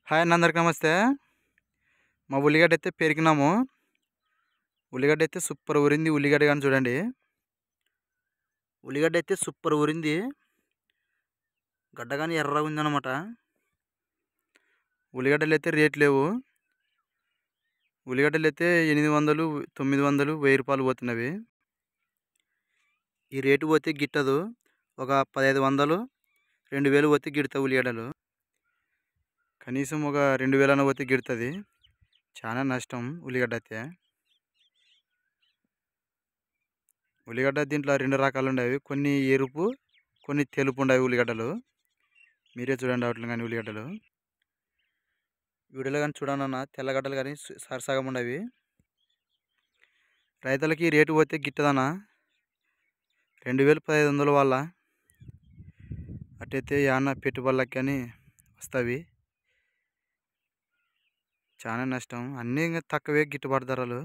Hi అన్న, అందరికి నమస్తే. మా ఉల్లిగడ్డ అయితే పెరిగినాము. ఉల్లిగడ్డ అయితే సూపర్ ఊరింది. ఉల్లిగడ్డ కానీ చూడండి, ఉల్లిగడ్డ అయితే సూపర్ ఊరింది. గడ్డ కానీ ఎర్రగా ఉందన్నమాట. ఉల్లిగడ్డలు అయితే రేట్ లేవు. ఉల్లిగడ్డలు అయితే 800, 900, 1000 రూపాయలు పోతున్నవి. ఈ రేటు పోతే గిట్టదు. ఒక 1500, 2000 పోతే గిడతాయి ఉల్లిగడ్డలు. కనీసం ఒక 2000 అన్న పోతే గిడుతుంది. చాలా నష్టం ఉల్లిగడ్డ అయితే. ఉల్లిగడ్డ దీంట్లో 2 రకాలు ఉండేవి, కొన్ని ఎరుపు, కొన్ని తెలుపు ఉండేవి ఉల్లిగడ్డలు. మీరే చూడండి వాటిలో కానీ ఉల్లిగడ్డలు వీడియోలో కానీ చూడండి అన్న, తెల్లగడ్డలు కానీ సరసగం ఉండేవి. రైతులకి రేటు పోతే గిట్టదన్న. 2000, 1500 వాళ్ళ అట్టయితే ఏమన్నా పెట్టుబడులకు కానీ వస్తాయి. చాలా నష్టం. అన్నీ ఇంకా తక్కువే గిట్టుబాటు ధరలు.